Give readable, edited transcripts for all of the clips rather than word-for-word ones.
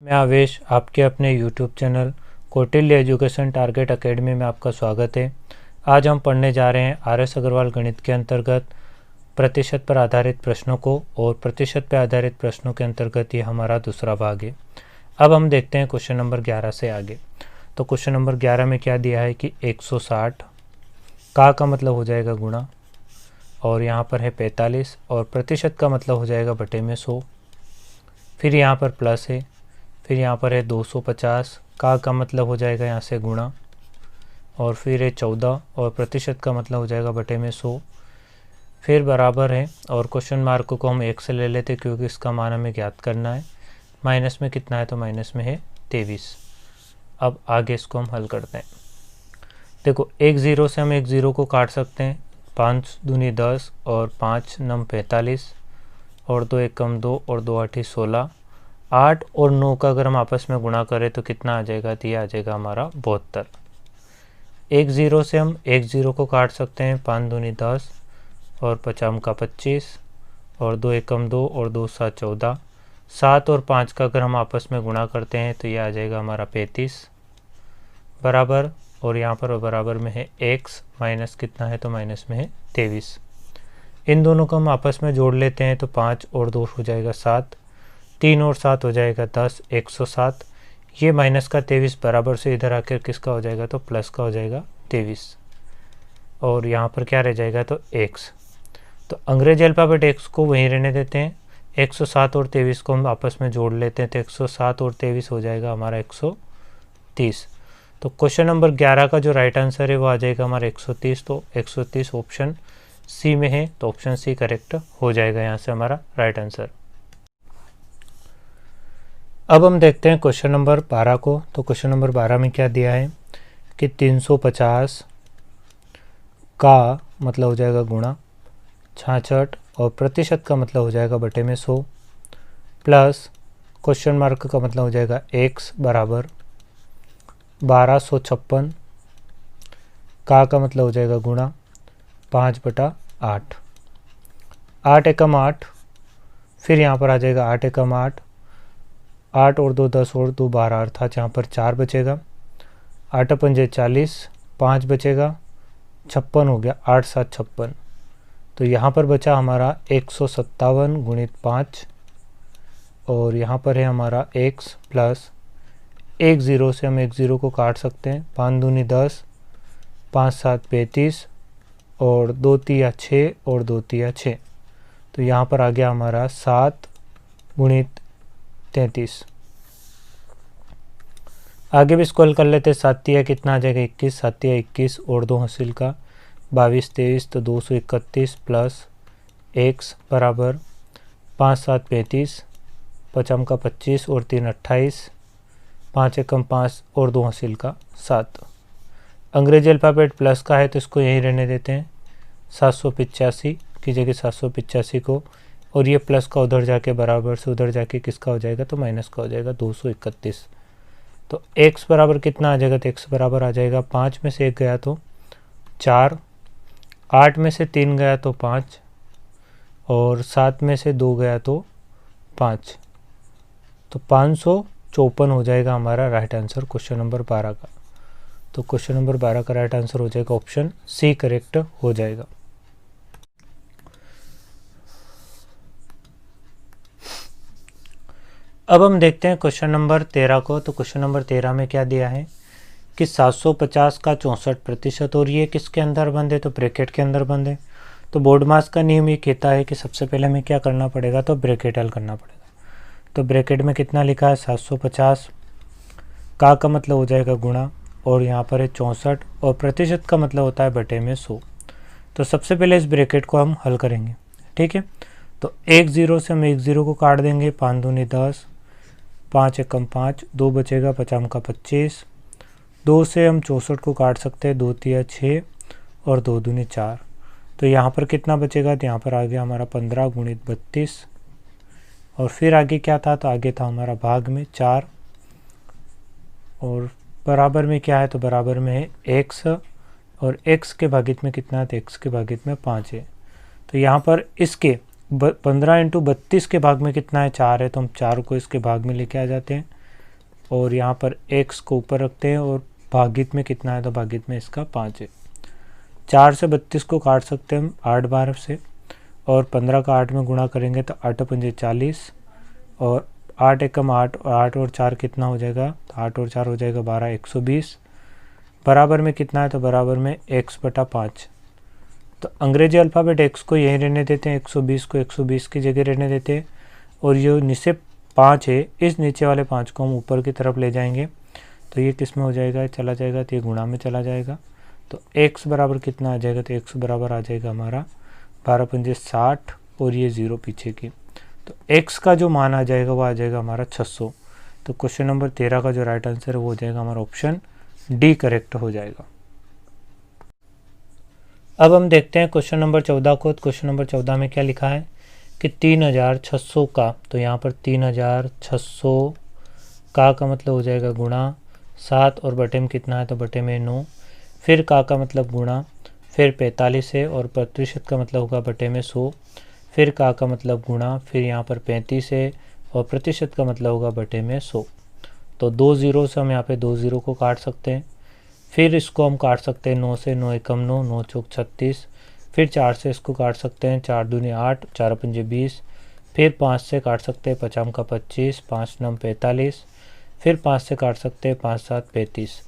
मैं आवेश आपके अपने YouTube channel Kautilya education target academy में आपका स्वागत है। आज हम पढ़ने जा रहे हैं RS अग्रवाल गणित के अंतर्गत प्रतिशत पर आधारित प्रश्नों को, और प्रतिशत पर आधारित प्रश्नों के अंतर्गत ये हमारा दूसरा भाग है। अब हम देखते हैं क्वेश्चन नंबर 11 से आगे। तो क्वेश्चन नंबर 11 में क्या दिया है कि 160 का मतलब हो जाएगा गुणा, और यहाँ पर है 45, और प्रतिशत का मतलब हो जाएगा बटे में 100। फिर यहाँ पर प्लस है, फिर यहाँ पर है 250 का मतलब हो जाएगा यहाँ से गुणा, और फिर है 14, और प्रतिशत का मतलब हो जाएगा बटे में 100। फिर बराबर है, और क्वेश्चन मार्क को हम 1 से ले लेते क्योंकि इसका मान हमें ज्ञात करना है। माइनस में कितना है, तो माइनस में है 23। अब आगे इसको हम हल करते हैं। देखो, एक ज़ीरो से हम एक ज़ीरो को काट सकते हैं। 5 दूनी 10 और 5 नम 45, और 2 एकम 2 और 2 आठी 16। 8 और 9 का अगर हम आपस में गुणा करें तो कितना आ जाएगा, तो ये आ जाएगा हमारा 72। एक ज़ीरो से हम एक ज़ीरो को काट सकते हैं। 5 दूनी 10 और 5 का 25, और 2 एकम 2 और 2 7 14। 7 और 5 का अगर हम आपस में गुणा करते हैं तो ये आ जाएगा हमारा 35 बराबर, और यहाँ पर बराबर में है x माइनस कितना है, तो माइनस में है 23। इन दोनों को हम आपस में जोड़ लेते हैं तो 5 और 2 हो जाएगा 7, 3 और 7 हो जाएगा 10, 107। ये माइनस का 23 बराबर से इधर आकर किसका हो जाएगा, तो प्लस का हो जाएगा 23, और यहाँ पर क्या रह जाएगा, तो x। तो अंग्रेजी अल्फ़ाबेट x को वहीं रहने देते हैं। 107 और 23 को हम आपस में जोड़ लेते हैं तो 107 और 23 हो जाएगा हमारा 130। तो क्वेश्चन नंबर 11 का जो राइट आंसर है वो आ जाएगा हमारा 130। तो 130 ऑप्शन सी में है, तो ऑप्शन सी करेक्ट हो जाएगा यहाँ से हमारा राइट आंसर। अब हम देखते हैं क्वेश्चन नंबर 12 को। तो क्वेश्चन नंबर 12 में क्या दिया है कि 350 का मतलब हो जाएगा गुणा 66, और प्रतिशत का मतलब हो जाएगा बटे में 100, प्लस क्वेश्चन मार्क का मतलब हो जाएगा x बराबर 1256 का मतलब हो जाएगा गुणा 5/8। 8 एकम 8, फिर यहाँ पर आ जाएगा 8 एकम 8, 8 और 2 10 और 2 12, अर्थात यहाँ पर 4 बचेगा। 8 पंजे 40, 5 बचेगा, 56 हो गया, 8 7 56। तो यहाँ पर बचा हमारा 157 गुणित 5, और यहाँ पर है हमारा x प्लस एक ज़ीरो से हम एक ज़ीरो को काट सकते हैं। 5 दूनी 10, 5 7 35, और 2 तिया 6 और 2 तिया 6। तो यहाँ पर आ गया हमारा 7 गुणित 33। आगे भी इसको हल कर लेते हैं। 7 तिया कितना आ जाएगा 21, 7 तिया 21 और 2 हासिल का 22 23, तो 231 प्लस x बराबर 5 7 35, 5 का 25 और 3 28, 5 एकम 5 और 2 हासिल का 7। अंग्रेजी अल्फ़ाबेट प्लस का है तो इसको यहीं रहने देते हैं। 785 की जगह 785 को, और ये प्लस का उधर जाके बराबर से उधर जाके किसका हो जाएगा, तो माइनस का हो जाएगा 231। तो x बराबर कितना आ जाएगा, तो x बराबर आ जाएगा 5 में से 1 गया तो 4, 8 में से 3 गया तो 5, और 7 में से 2 गया तो 5। तो 554 हो जाएगा हमारा राइट आंसर क्वेश्चन नंबर 12 का। तो क्वेश्चन नंबर 12 का राइट आंसर हो जाएगा ऑप्शन सी करेक्ट हो जाएगा। अब हम देखते हैं क्वेश्चन नंबर 13 को। तो क्वेश्चन नंबर 13 में क्या दिया है कि 750 का 64%, और ये किसके अंदर बंद है, तो ब्रैकेट के अंदर बंद है। तो बोर्ड मास का नियम ये कहता है कि सबसे पहले हमें क्या करना पड़ेगा, तो ब्रैकेट हल करना पड़ेगा। तो ब्रैकेट में कितना लिखा है 750, का मतलब हो जाएगा गुणा, और यहाँ पर है 64, और प्रतिशत का मतलब होता है बटे में 100। तो सबसे पहले इस ब्रैकेट को हम हल करेंगे, ठीक है। तो एक ज़ीरो से हम एक ज़ीरो को काट देंगे। 5 दूनी 10, 5 एकम 5, 2 बचेगा 5 का 25, 2 से हम 64 को काट सकते हैं। 2 तिया 6 और 2 दूनी 4। तो यहाँ पर कितना बचेगा, तो यहाँ पर आ गया हमारा 15 गुणित 32, और फिर आगे क्या था, तो आगे था हमारा भाग में 4, और बराबर में क्या है, तो बराबर में है x, और x के भागित में कितना है, तो x के भागित में 5 है। तो यहाँ पर इसके 15 × 32 के भाग में कितना है, 4 है, तो हम 4 को इसके भाग में लेके आ जाते हैं। और यहाँ पर x को ऊपर रखते हैं और भागित में कितना है, तो भागित में इसका 5 है। 4 से 32 को काट सकते हैं हम 8 बार से, और 15 का 8 में गुणा करेंगे तो 8 पंजे 40, और 8 एकम 8, 8 और 4 कितना हो जाएगा, तो 8 और 4 हो जाएगा 12, 120। बराबर में कितना है, तो बराबर में x/5। तो अंग्रेजी अल्फ़ाबेट x को यहीं रहने देते हैं, 120 को 120 की जगह रहने देते हैं, और ये नीचे 5 है, इस नीचे वाले 5 को हम ऊपर की तरफ ले जाएंगे, तो ये किस में हो जाएगा, चला जाएगा, तो ये गुणा में चला जाएगा। तो x बराबर कितना आ जाएगा, तो x बराबर आ जाएगा हमारा 12 पंजे 60, और ये 0 पीछे की, तो x का जो मान आ जाएगा वो आ जाएगा हमारा 600। तो क्वेश्चन नंबर 13 का जो राइट आंसर है वो हो जाएगा हमारा ऑप्शन डी करेक्ट हो जाएगा। अब हम देखते हैं क्वेश्चन नंबर 14 को। क्वेश्चन नंबर 14 में क्या लिखा है कि 3600 का, तो यहाँ पर 3600 का मतलब हो जाएगा गुणा 7, और बटे में कितना है, तो बटे में 9, फिर का मतलब गुणा, फिर 45 है, और प्रतिशत का मतलब होगा बटे में 100, फिर का मतलब गुणा, फिर यहाँ पर 35 है, और प्रतिशत का मतलब होगा बटे में 100। तो 2 ज़ीरो से हम यहाँ पे 2 ज़ीरो को काट सकते हैं, फिर इसको हम काट सकते हैं 9 से, 9 एकम 9, 9 चौक 36, फिर 4 से इसको काट सकते हैं, 4 दूनी 8, 4 पंजे 20, फिर 5 से काट सकते हैं, 50 का 25, 5 नम 45, फिर 5 से काट सकते हैं, 5 7 35।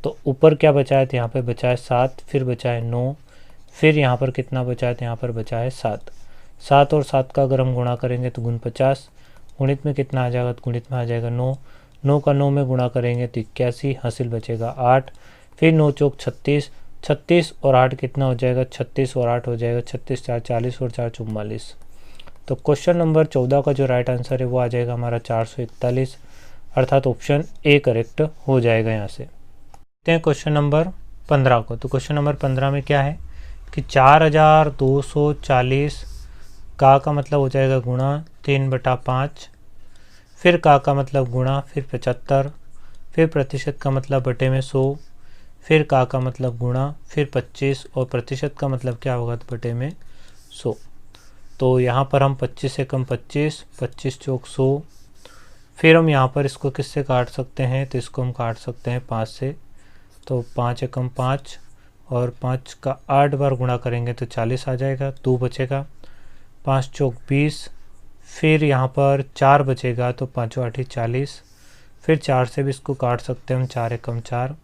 तो ऊपर क्या बचा है, तो यहाँ पे बचा है 7, फिर बचा है 9, फिर यहाँ पर कितना बचा है, तो यहाँ पर बचा है 7। 7 और 7 का अगर हम गुणा करेंगे तो गुण 50, गुणित में कितना आ जाएगा, तो गुणित में आ जाएगा 9, 9 का 9 में गुणा करेंगे तो 81, हासिल बचेगा 8, फिर 9 चौक 36, 36 और 8 कितना हो जाएगा, 36 और 8 हो जाएगा 36, 4 40 और 4 44। तो क्वेश्चन नंबर 14 का जो राइट आंसर है वो आ जाएगा हमारा 441, अर्थात ऑप्शन ए करेक्ट हो जाएगा। यहाँ से देखते हैं क्वेश्चन नंबर 15 को। तो क्वेश्चन नंबर 15 में क्या है कि 4240 का मतलब हो जाएगा गुणा 3/5, फिर का मतलब गुणा, फिर 75, फिर प्रतिशत का मतलब बटे में 100, फिर का मतलब गुणा, फिर 25, और प्रतिशत का मतलब क्या होगा, तो बटे में 100। तो यहाँ पर हम 25 से कम 25, 25 चौक 100, फिर हम यहाँ पर इसको किससे काट सकते हैं, तो इसको हम काट सकते हैं 5 से, तो 5 एकम 5, और 5 का 8 बार गुणा करेंगे तो 40 आ जाएगा, 2 बचेगा, 5 चौक 20, फिर यहाँ पर 4 बचेगा, तो 5 8 40, फिर 4 से भी इसको काट सकते हैं हम, 4 एकम 4,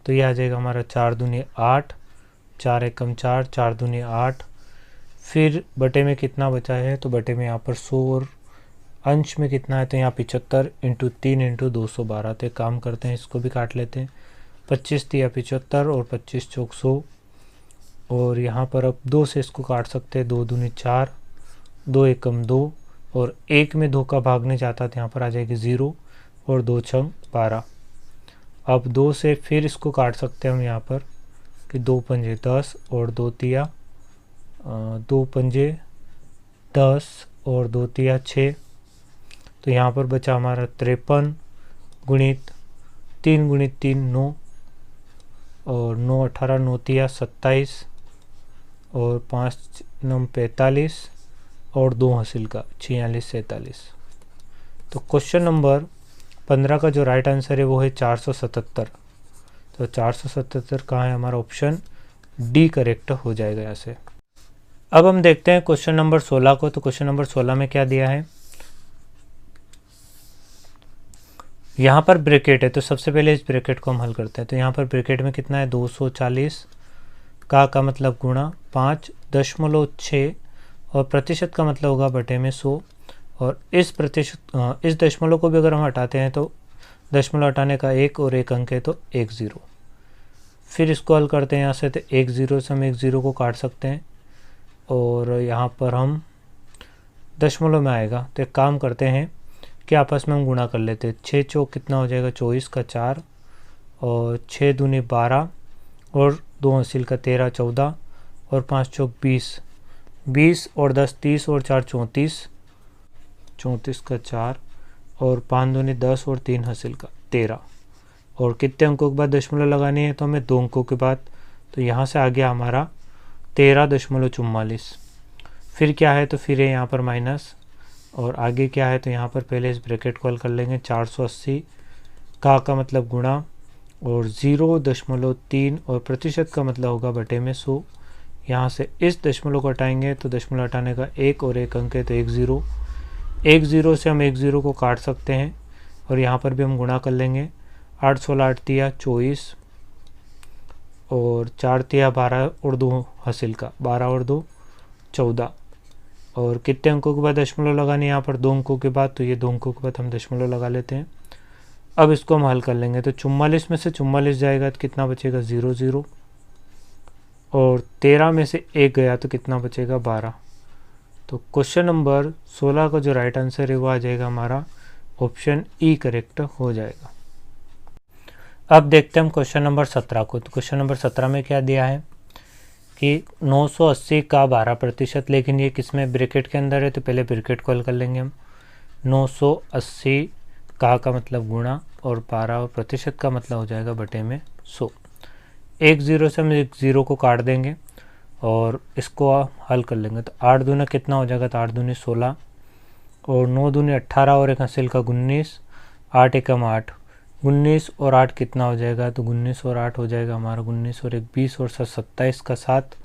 तो ये आ जाएगा हमारा 4 दूनी 8, 4 एकम 4, 4 दूनी 8, फिर बटे में कितना बचा है, तो बटे में यहाँ पर 100, और अंश में कितना है, तो यहाँ 75 इंटू 3 इंटू 212। तो काम करते हैं, इसको भी काट लेते हैं, 25 दिया 75, और 25 चौक 100, और यहाँ पर अब 2 से इसको काट सकते हैं, 2 दूनी 4, 2 एकम 2, और 1 में 2 का भागने जाता तो यहाँ पर आ जाएगी 0, और 2 छंग 12। अब 2 से फिर इसको काट सकते हैं हम यहाँ पर कि 2 पंजे 10, और 2 तिया 2 पंजे 10, और 2 तिया 6। तो यहाँ पर बचा हमारा 53 गुणित 3 गुणित 3 9, और 9 18, 9 तिया 27, और 5 9 45, और 2 हासिल का 46 47। तो क्वेश्चन नंबर 15 का जो राइट आंसर है वो है 477। तो 477 कहाँ है, हमारा ऑप्शन डी करेक्ट हो जाएगा यहाँ से। अब हम देखते हैं क्वेश्चन नंबर 16 को। तो क्वेश्चन नंबर 16 में क्या दिया है, यहाँ पर ब्रैकेट है, तो सबसे पहले इस ब्रैकेट को हम हल करते हैं। तो यहाँ पर ब्रैकेट में कितना है, 240 का मतलब गुणा 5.6, और प्रतिशत का मतलब होगा बटे में 100, और इस दशमलव को भी अगर हम हटाते हैं तो दशमलव हटाने का 1 और 1 अंक है तो 1 0। फिर इसको हल करते हैं यहाँ से, तो 1 0 से हम 1 0 को काट सकते हैं, और यहाँ पर हम दशमलव में आएगा। तो एक काम करते हैं कि आपस में हम गुणा कर लेते हैं। 6 चौक कितना हो जाएगा, 24 का 4, और 6 दूनी 12, और 2 हासिल का 13 14, और 5 चौक 20, 20 और 10 30, और 4 34, 34 का 4, और 5 दूनी 10, और 3 हासिल का 13। और कितने अंकों के बाद दशमलव लगानी है, तो हमें 2 अंकों के बाद। तो यहाँ से आ गया हमारा 13.44। फिर क्या है, तो फिर है यहाँ पर माइनस, और आगे क्या है, तो यहाँ पर पहले इस ब्रैकेट को हल कर लेंगे। 480 का मतलब गुणा, और 0.3 और प्रतिशत का मतलब होगा बटे में 100। यहाँ से इस दशमलव को हटाएंगे तो दशमलव हटाने का एक और एक अंक है तो 1 0। 1 0 से हम 1 0 को काट सकते हैं और यहाँ पर भी हम गुणा कर लेंगे। 8 16 8 तिया 24 और 4 तिया 12 और 2 हासिल का 12 और 2 14। और कितने अंकों के बाद दशमलव लगाने यहाँ पर 2 अंकों के बाद, तो ये 2 अंकों के बाद हम दशमलव लगा लेते हैं। अब इसको हम हल कर लेंगे तो 44 में से 44 जाएगा तो कितना बचेगा 0 0, और 13 में से 1 गया तो कितना बचेगा 12। तो क्वेश्चन नंबर 16 का जो राइट आंसर है वो आ जाएगा हमारा ऑप्शन ई करेक्ट हो जाएगा। अब देखते हैं हम क्वेश्चन नंबर 17 को। तो क्वेश्चन नंबर 17 में क्या दिया है कि 980 का 12%, लेकिन ये किसमें ब्रैकेट के अंदर है तो पहले ब्रैकेट को हल कर लेंगे हम। 980 का मतलब गुणा और 12% का मतलब हो जाएगा बटे में 100। 1 0 से हम 1 0 को काट देंगे और इसको हल कर लेंगे तो 8 दूना कितना हो जाएगा तो 8 दूनी 16 और 9 दूनी 18 और एक हासिल का 19, 8 एकम 8, 19 और 8 कितना हो जाएगा तो 19 और 8 हो जाएगा हमारा 19 और 1 20 और 7 27 का 7,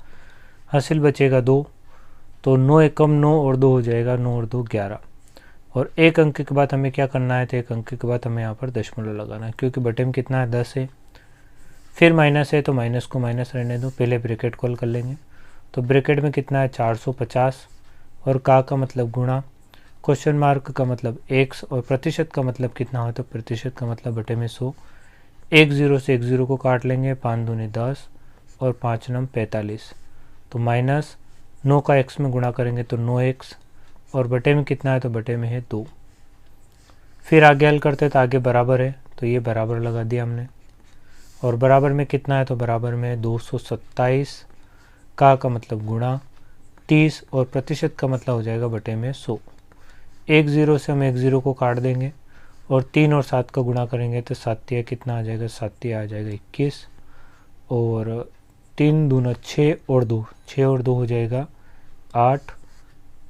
हासिल बचेगा 2, तो 9 एकम 9 और 2 हो जाएगा 9 और 2 11। और एक अंक के बाद हमें क्या करना है तो एक अंक के बाद हमें यहाँ पर दशमलव लगाना है, क्योंकि बटे में कितना है 10 है, फिर माइनस है तो माइनस को माइनस रहने दो। पहले ब्रैकेट कॉल कर लेंगे तो ब्रैकेट में कितना है 450 और का मतलब गुणा, क्वेश्चन मार्क का मतलब x और प्रतिशत का मतलब कितना हो तो प्रतिशत का मतलब बटे में 100। 1 0 से 1 0 को काट लेंगे, 5 दूनी 10 और 5 9 45, तो माइनस 9 का x में गुणा करेंगे तो 9x और बटे में कितना है तो बटे में है 2। फिर आगे हल करते तो आगे बराबर है तो ये बराबर लगा दिया हमने, और बराबर में कितना है तो बराबर में 227 का मतलब गुणा 30 और प्रतिशत का मतलब हो जाएगा बटे में 100। 1 0 से हम 1 0 को काट देंगे और 3 और 7 का गुणा करेंगे तो 7 कितना आ जाएगा 7 आ जाएगा 21, और 3 दूना 6 और 2, 6 और 2 हो जाएगा 8,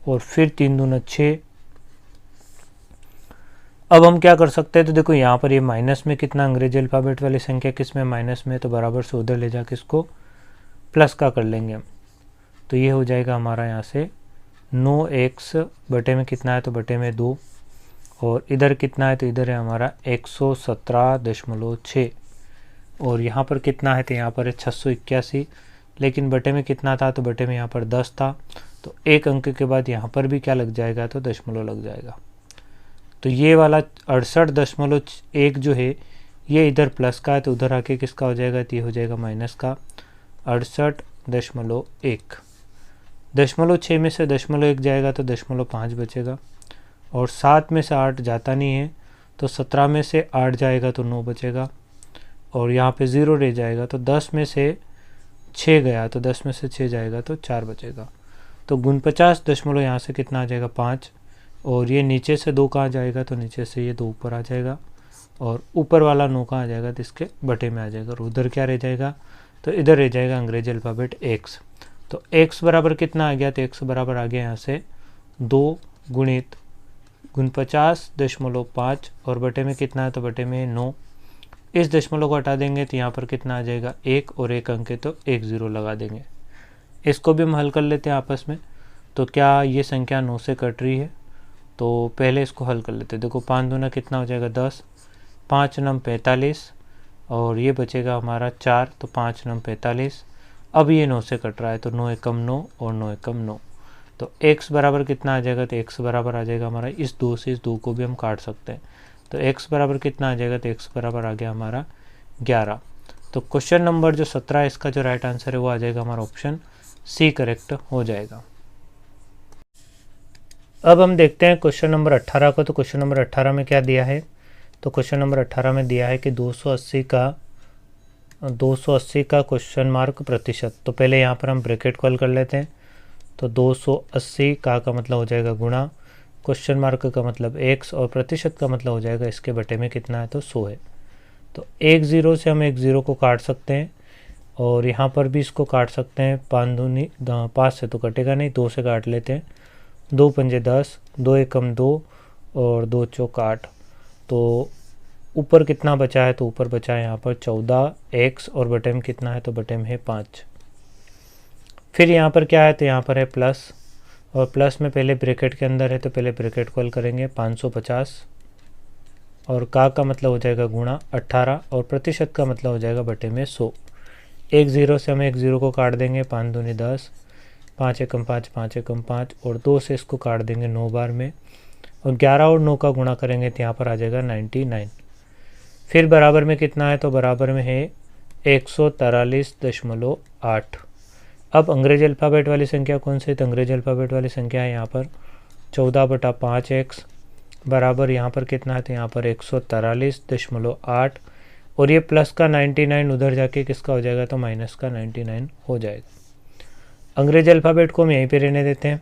और फिर 3 दूना 6। अब हम क्या कर सकते हैं तो देखो यहाँ पर ये माइनस में कितना अंग्रेजी अल्फ़ाबेट वाली संख्या किस में माइनस में, तो बराबर से उधर ले जाके इसको प्लस का कर लेंगे हम। तो ये हो जाएगा हमारा यहाँ से 9x बटे में कितना है तो बटे में 2, और इधर कितना है तो इधर है हमारा 117.6, और यहाँ पर कितना है तो यहाँ पर है 681, लेकिन बटे में कितना था तो बटे में यहाँ पर 10 था, तो एक अंक के बाद यहाँ पर भी क्या लग जाएगा तो दशमलव लग जाएगा। तो ये वाला 68.1 जो है ये इधर प्लस का है तो उधर आके किसका हो जाएगा तो ये हो जाएगा माइनस का 68.1। 0.6 में से 0.1 जाएगा तो 0.5 बचेगा, और 7 में से 8 जाता नहीं है तो 17 में से 8 जाएगा तो 9 बचेगा, और यहाँ पे 0 रह जाएगा तो 10 में से 6 गया तो 10 में से 6 जाएगा तो 4 बचेगा। तो 49 यहाँ से कितना आ जाएगा 5, और ये नीचे से 2 कहाँ जाएगा तो नीचे से ये 2 ऊपर आ जाएगा, और ऊपर वाला 9 कहाँ आ जाएगा तो इसके बटे में आ जाएगा, और उधर क्या रह जाएगा तो इधर रह जाएगा अंग्रेजी अल्फ़ाबेट x। तो x बराबर कितना आ गया तो x बराबर आ गया यहाँ से 2 गुणित 49.5 और बटे में कितना है तो बटे में 9। इस दशमलव को हटा देंगे तो यहाँ पर कितना आ जाएगा 1 और 1 अंक है तो 1 0 लगा देंगे। इसको भी हम हल कर लेते हैं आपस में। तो क्या ये संख्या 9 से कट रही है, तो पहले इसको हल कर लेते हैं। देखो 5 दूना कितना हो जाएगा 10, 5 9 45, और ये बचेगा हमारा 4, तो 5 9 45। अब ये 9 से कट रहा है तो 9 एकम 9 और 9 एकम 9, तो x बराबर कितना आ जाएगा तो x बराबर आ जाएगा हमारा इस 2 से इस 2 को भी हम काट सकते हैं, तो x बराबर कितना आ जाएगा तो x बराबर आ गया हमारा 11। तो क्वेश्चन नंबर जो 17 है इसका जो राइट आंसर है वो आ जाएगा हमारा ऑप्शन सी करेक्ट हो जाएगा। अब हम देखते हैं क्वेश्चन नंबर 18 को। तो क्वेश्चन नंबर 18 में क्या दिया है, तो क्वेश्चन नंबर 18 में दिया है कि 280 का क्वेश्चन मार्क प्रतिशत। तो पहले यहाँ पर हम ब्रैकेट कॉल कर लेते हैं। तो 280 का मतलब हो जाएगा गुणा, क्वेश्चन मार्क का मतलब x और प्रतिशत का मतलब हो जाएगा इसके बटे में कितना है तो 100 है। तो 1 0 से हम 1 0 को काट सकते हैं, और यहाँ पर भी इसको काट सकते हैं। 5 से तो कटेगा नहीं, 2 से काट लेते हैं। 2 पंजे 10, 2 एकम 2 और 2 चौक 8, तो ऊपर कितना बचा है, तो ऊपर बचा है यहाँ पर 14x और बटे में कितना है, तो बटे में है 5। फिर यहाँ पर क्या है, तो यहाँ पर है प्लस, और प्लस में पहले ब्रैकेट के अंदर है तो पहले ब्रैकेट को हल करेंगे 550, और का मतलब हो जाएगा गुणा 18, और प्रतिशत का मतलब हो जाएगा बटे में 100। एक ज़ीरो से हम एक ज़ीरो को काट देंगे, 5 दूनी 10, 5 एकम 5, 5 एकम 5, और 2 से इसको काट देंगे 9 बार में, और 11 और 9 का गुणा करेंगे तो यहाँ पर आ जाएगा 99। फिर बराबर में कितना है, तो बराबर में है 143.8। अब अंग्रेजी अल्फ़ाबेट वाली संख्या कौन सी है, तो अंग्रेजी अल्फ़ाबेट वाली संख्या है यहाँ पर 14/5x बराबर यहाँ पर कितना है, तो यहाँ पर 143.8, और ये प्लस का 99 उधर जाके किसका हो जाएगा, तो माइनस का 99 हो जाएगा। अंग्रेजी अल्फ़ाबेट को हम यहीं पे रहने देते हैं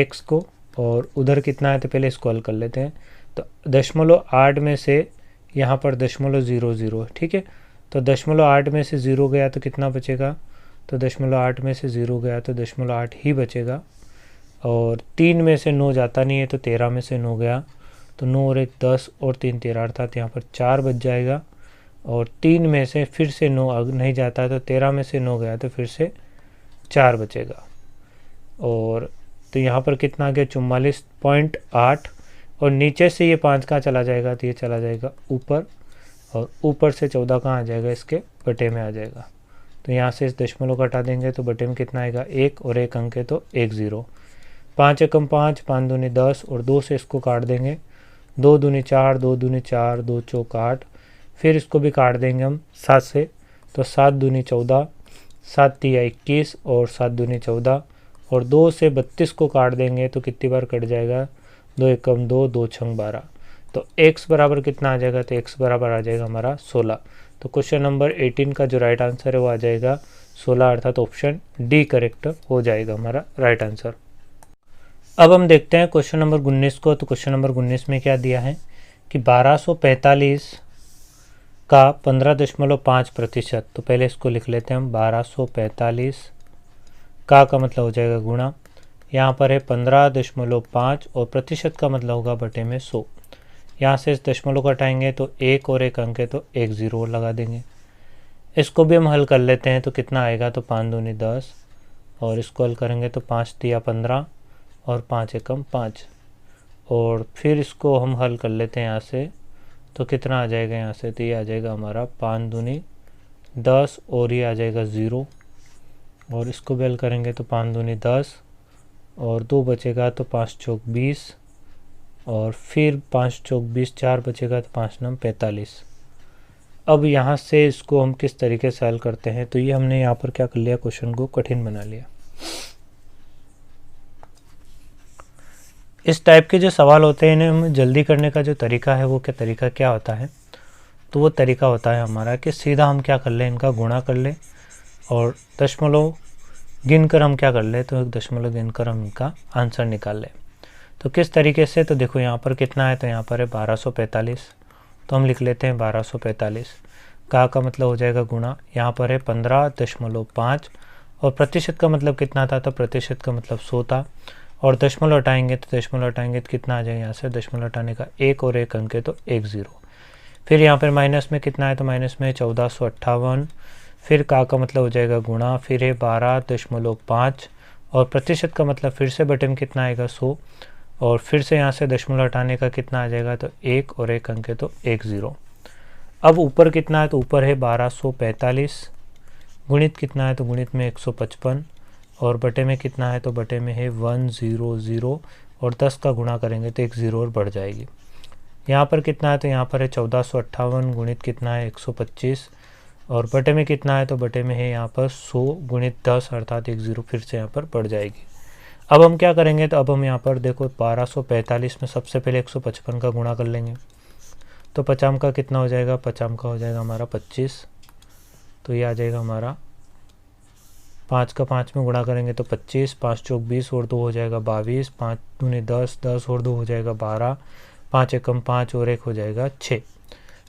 x को, और उधर कितना है तो पहले इसको हल कर लेते हैं। तो 0.8 में से यहाँ पर 0.00, ठीक है, तो 0.8 में से 0 गया तो कितना बचेगा, तो 0.8 में से 0 गया तो 0.8 ही बचेगा, और 3 में से 9 जाता नहीं है तो 13 में से 9 गया, तो 9 और 1 10 और 3 13 अर्थात यहाँ पर 4 बच जाएगा, और 3 में से फिर से 9 नहीं जाता तो 13 में से 9 गया तो फिर से 4 बचेगा, और तो यहाँ पर कितना आ गया 44.8, और नीचे से ये 5 कहाँ चला जाएगा, तो ये चला जाएगा ऊपर, और ऊपर से 14 कहाँ आ जाएगा, इसके बटे में आ जाएगा। तो यहाँ से इस दशमलव को हटा देंगे तो बटे में कितना आएगा 1, और 1 अंक है तो 1 0। 5 एकम 5, 5 दूनी 10, और 2 से इसको काट देंगे, 2 दूनी 4, 2 दूनी 4, 2 चौक 8, फिर इसको भी काट देंगे हम 7 से, तो 7 दूनी 14, 7 तिया 21, और 7 दूनी 14, और 2 से 32 को काट देंगे तो कितनी बार कट जाएगा, 2 एकम 2, 2 छंग 12, तो x बराबर कितना आ जाएगा, तो x बराबर आ जाएगा हमारा 16। तो क्वेश्चन नंबर 18 का जो राइट आंसर है वो आ जाएगा 16, अर्थात ऑप्शन डी करेक्ट हो जाएगा हमारा राइट आंसर। अब हम देखते हैं क्वेश्चन नंबर 19 को। तो क्वेश्चन नंबर 19 में क्या दिया है कि 1245 का 15.5%, तो पहले इसको लिख लेते हैं हम, 1245 का मतलब हो जाएगा गुणा, यहाँ पर है 15.5, और प्रतिशत का मतलब होगा बटे में 100। यहाँ से इस दशमलव को हटाएंगे तो 1 और 1 अंक है तो 1 0 और लगा देंगे। इसको भी हम हल कर लेते हैं तो कितना आएगा, तो 5 दूनी 10, और इसको हल करेंगे तो 5 तिया 15, और 5 एकम 5, और फिर इसको हम हल कर लेते हैं यहाँ से, तो कितना आ जाएगा यहाँ से, तो ये आ जाएगा हमारा 5 दूनी 10, और ये आ जाएगा 0, और इसको भी हल करेंगे तो 5 दूनी 10, और 2 बचेगा तो 5 चौक 20, और फिर 5 चौक 20, 4 बचेगा तो 5 9 45। अब यहाँ से इसको हम किस तरीके से हल करते हैं, तो ये हमने यहाँ पर क्या कर लिया, क्वेश्चन को कठिन बना लिया। इस टाइप के जो सवाल होते हैं इन्हें हम जल्दी करने का जो तरीका है वो तरीका क्या होता है, तो वो तरीका होता है हमारा कि सीधा हम क्या कर लें, इनका गुणा कर लें, और दशमलव गिनकर हम क्या कर लें, तो एक दशमलव गिनकर हम इनका आंसर निकाल लें। तो किस तरीके से, तो देखो यहाँ पर कितना है, तो यहाँ पर है 1245, तो हम लिख लेते हैं 1245, का मतलब हो जाएगा गुणा, यहाँ पर है 15.5, और प्रतिशत का मतलब कितना था, तो प्रतिशत का मतलब 100 था, और दशमलव हटाएंगे तो कितना आ जाएगा, यहाँ से दशमलव हटाने का 1 और 1 अंक है तो 1 0। फिर यहाँ पर माइनस में कितना है, तो माइनस में 1458, फिर का मतलब हो जाएगा गुणा, फिर है 12.5, और प्रतिशत का मतलब फिर से बटे में कितना आएगा 100, और फिर से यहाँ से दशमलव हटाने का कितना आ जाएगा, तो 1 और 1 अंक है तो 1 0। अब ऊपर कितना है, तो ऊपर है 1245, गुणित कितना है, तो गुणित में 155, और बटे में कितना है, तो बटे में है 100, और 10 का गुणा करेंगे तो 1 0 और बढ़ जाएगी। यहाँ पर कितना है, तो यहाँ पर है 1458, गुणित कितना है 125, और बटे में कितना है, तो बटे में है यहाँ पर 100 गुणित 10 अर्थात 1 0 फिर से यहाँ पर बढ़ जाएगी। अब हम क्या करेंगे, तो अब हम यहाँ पर देखो 1245 में सबसे पहले 155 का गुणा कर लेंगे, तो 50 का कितना हो जाएगा, 50 का हो जाएगा हमारा 25, तो ये आ जाएगा हमारा 5 का 5 में गुणा करेंगे तो 25, 5 चौक 20 और 2 हो जाएगा 22, 5 दूनी 10, 10 और 2 हो जाएगा 12, 5 एकम 5 और 1 हो जाएगा 6।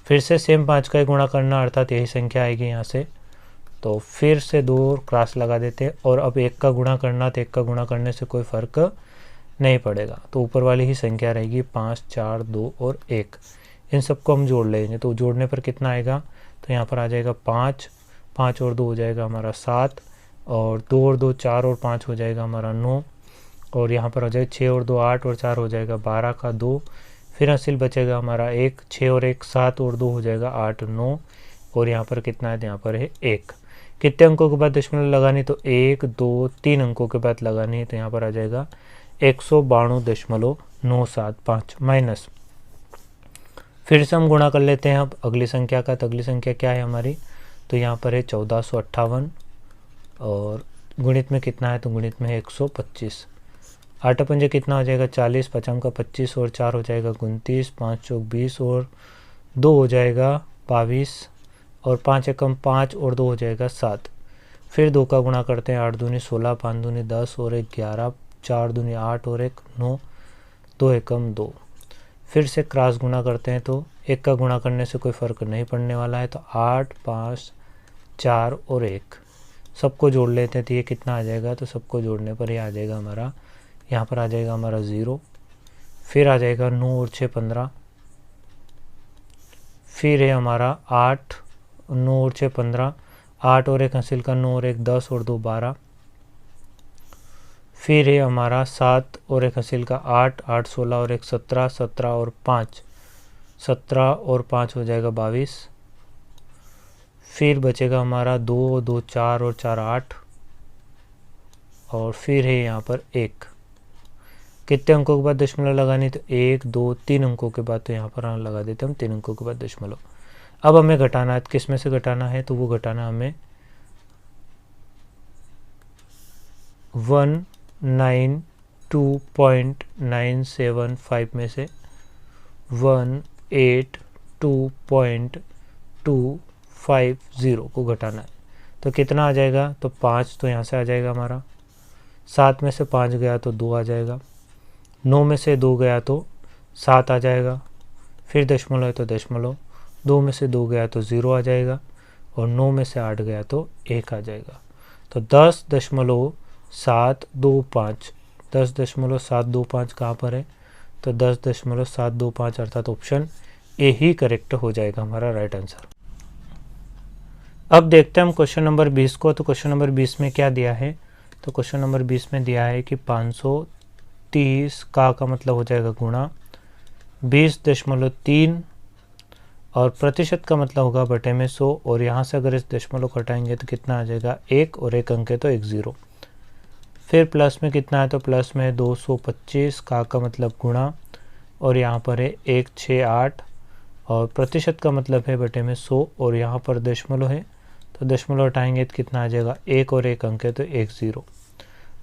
फिर से सेम 5 का ही गुणा करना, अर्थात यही संख्या आएगी यहाँ से, तो फिर से 2 क्रॉस लगा देते हैं, और अब 1 का गुणा करना, तो 1 का गुणा करने से कोई फ़र्क नहीं पड़ेगा, तो ऊपर वाली ही संख्या रहेगी 5 4 2 और 1। इन सबको हम जोड़ लेंगे। तो जोड़ने पर कितना आएगा, तो यहाँ पर आ जाएगा 5, 5 और 2 हो जाएगा हमारा 7, और 2 और 2 4 और 5 हो जाएगा हमारा 9, और यहाँ पर हो जाएगा 6 और 2 8 और 4 हो जाएगा 12 का 2, फिर हासिल बचेगा हमारा 1, 6 और 1 7 और 2 हो जाएगा 8 9, और यहाँ पर कितना है, यहाँ पर है 1। कितने अंकों के बाद दशमलव लगानी, तो 1 2 3 अंकों के बाद लगानी है। तो यहाँ पर आ जाएगा 192.975 माइनस, फिर से हम गुणा कर लेते हैं अब अगली संख्या का। तो अगली संख्या क्या है हमारी, तो यहाँ पर है 1458, और गुणित में कितना है, तो गुणित में है 125। 8 पंजे कितना हो जाएगा 40, 5 का 25 और 4 हो जाएगा 29, 5 चौक 20 और 2 हो जाएगा 22, और 5 एकम 5 और 2 हो जाएगा 7। फिर 2 का गुणा करते हैं, 8 दूनी 16, 5 दूनी 10 और 1 11, 4 दूनी 8 और 1 9, 2 एकम 2। फिर से क्रॉस गुणा करते हैं, तो 1 का गुणा करने से कोई फ़र्क नहीं पड़ने वाला है। तो 8 5 4 और 1 सबको जोड़ लेते हैं, तो ये कितना आ जाएगा, तो सबको जोड़ने पर ही आ जाएगा हमारा, यहाँ पर आ जाएगा हमारा 0। फिर आ जाएगा 9 और 6 15, फिर है हमारा 8, 9 और 6 15, 8 और 1 हासिल का 9 और 1 10 और 2 12। फिर है हमारा 7 और 1 हासिल का 8, 8 16 और 1 17, 17 और 5 17 और 5 हो जाएगा 22। फिर बचेगा हमारा 2 2 4 और 4 8, और फिर है यहाँ पर 1। कितने अंकों के बाद दशमलव लगानी, तो 1 2 3 अंकों के बाद, तो यहाँ पर हम लगा देते हैं हम 3 अंकों के बाद दशमलव। अब हमें घटाना है, किस में से घटाना है, तो वो घटाना हमें 192.975 में से 182.250 को घटाना है। तो कितना आ जाएगा, तो 5 तो यहाँ से आ जाएगा हमारा, 7 में से 5 गया तो 2 आ जाएगा, 9 में से 2 गया तो 7 आ जाएगा, फिर दशमलव है तो दशमलव, 2 में से 2 गया तो 0 आ जाएगा, और 9 में से 8 गया तो 1 आ जाएगा। तो 10.725 10.725 कहाँ पर है, तो 10.725 अर्थात ऑप्शन ए ही करेक्ट हो जाएगा हमारा राइट आंसर। अब देखते हैं हम क्वेश्चन नंबर 20 को। तो क्वेश्चन नंबर 20 में क्या दिया है, तो क्वेश्चन नंबर 20 में दिया है कि 530 का मतलब हो जाएगा गुणा 20.3, और प्रतिशत का मतलब होगा बटे में 100, और यहाँ से अगर इस दशमलव को हटाएंगे तो कितना आ जाएगा 1, और 1 अंक है तो 1 0। फिर प्लस में कितना है, तो प्लस में 225 का मतलब गुणा, और यहाँ पर है 168, और प्रतिशत का मतलब है बटे में 100, और यहाँ पर दशमलव है तो दशमलव हटाएंगे तो कितना आ जाएगा 1, और 1 अंक है तो 1 0,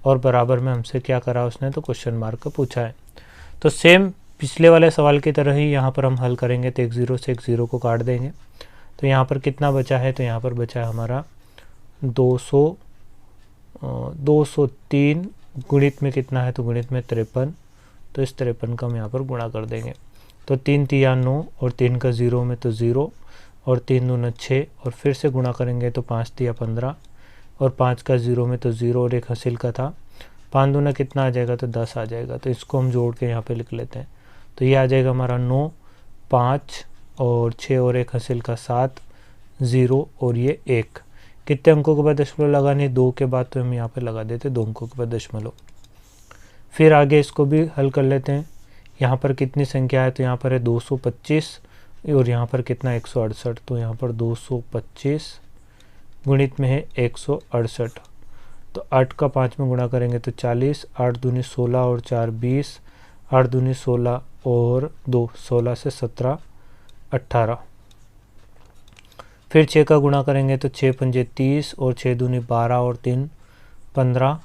और बराबर में हमसे क्या करा उसने, तो क्वेश्चन मार्क का पूछा है। तो सेम पिछले वाले सवाल की तरह ही यहाँ पर हम हल करेंगे, तो 1 0 से 1 0 को काट देंगे। तो यहाँ पर कितना बचा है, तो यहाँ पर बचा है हमारा 203, गुणित में कितना है, तो गुणित में 53, तो इस 53 का हम यहाँ पर गुणा कर देंगे। तो 3 3 9, और 3 का 0 में तो 0, और 3 दूना 6, और फिर से गुणा करेंगे तो 5 3 15, और 5 का 0 में तो 0 और 1 हासिल का था, 5 दूना कितना आ जाएगा, तो 10 आ जाएगा। तो इसको हम जोड़ के यहाँ पे लिख लेते हैं। तो ये आ जाएगा हमारा 9 5 और 6 और 1 हासिल का 7 0, और ये 1। कितने अंकों के बाद दशमलव लगाने, 2 के बाद, तो हम यहाँ पे लगा देते 2 अंकों के बाद दशमलव। फिर आगे इसको भी हल कर लेते हैं। यहाँ पर कितनी संख्या है, तो यहाँ पर है 225, और यहाँ पर कितना 168, तो यहाँ पर 225 गुणित में है 168। तो 8 का 5 में गुणा करेंगे तो 40, 8 दूनी 16 और 4 20, 8 दूनी 16 और 2 16 से 17 18। फिर 6 का गुणा करेंगे तो 6 पंजे 30, और 6 दूनी 12 और 3 15,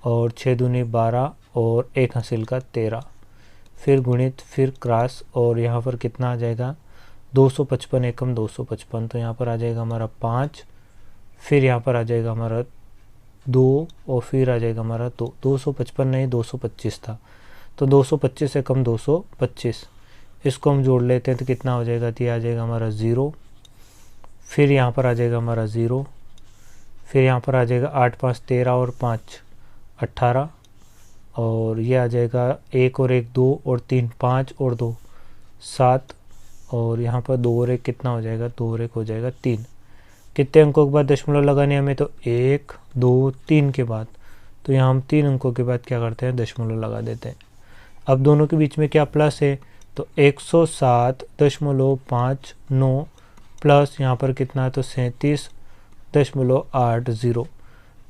और 6 दूनी 12 और 1 हासिल का 13। फिर गुणित, फिर क्रॉस, और यहाँ पर कितना आ जाएगा 255 एकम 255, तो यहाँ पर आ जाएगा हमारा 5, फिर यहाँ पर आ जाएगा हमारा 2, और फिर आ जाएगा हमारा 2। 255 नहीं 225 था, तो 225 एकम 225, इसको हम जोड़ लेते हैं तो कितना हो जाएगा, तो ये आ जाएगा हमारा 0, फिर यहाँ पर आ जाएगा हमारा 0, फिर यहाँ पर आ जाएगा 8 5 13 और 5 18, और ये आ जाएगा 1 और 1 2 और 3 5 और 2 7, और यहाँ पर 2 और 1 कितना हो जाएगा, 2 और 1 हो जाएगा 3। कितने अंकों के बाद दशमलव लगाने हमें, तो 1 2 3 के बाद। तो यहाँ हम 3 अंकों के बाद क्या करते हैं, दशमलव लगा देते हैं। अब दोनों के बीच में क्या प्लस है, तो 107.59 प्लस यहाँ पर कितना है, तो 37.80।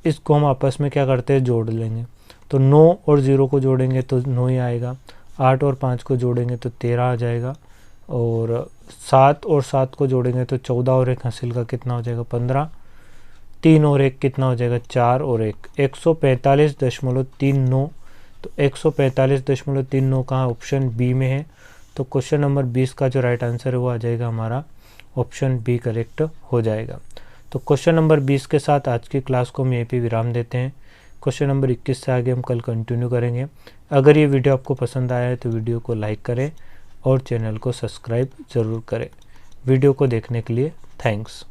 इसको हम आपस में क्या करते हैं, जोड़ लेंगे। तो 9 और 0 को जोड़ेंगे तो 9 ही आएगा, 8 और 5 को जोड़ेंगे तो 13 आ जाएगा, और 7 और 7 को जोड़ेंगे तो 14 और 1 हासिल का कितना हो जाएगा, 15। 3 और 1 कितना हो जाएगा, 4 और 1 145.39। तो 145.39 कहाँ, ऑप्शन बी में है। तो क्वेश्चन नंबर 20 का जो राइट आंसर है वो आ जाएगा हमारा ऑप्शन बी करेक्ट हो जाएगा। तो क्वेश्चन नंबर 20 के साथ आज की क्लास को हम यहीं पे विराम देते हैं। क्वेश्चन नंबर 21 से आगे हम कल कंटिन्यू करेंगे। अगर ये वीडियो आपको पसंद आया है तो वीडियो को लाइक करें और चैनल को सब्सक्राइब ज़रूर करें। वीडियो को देखने के लिए थैंक्स।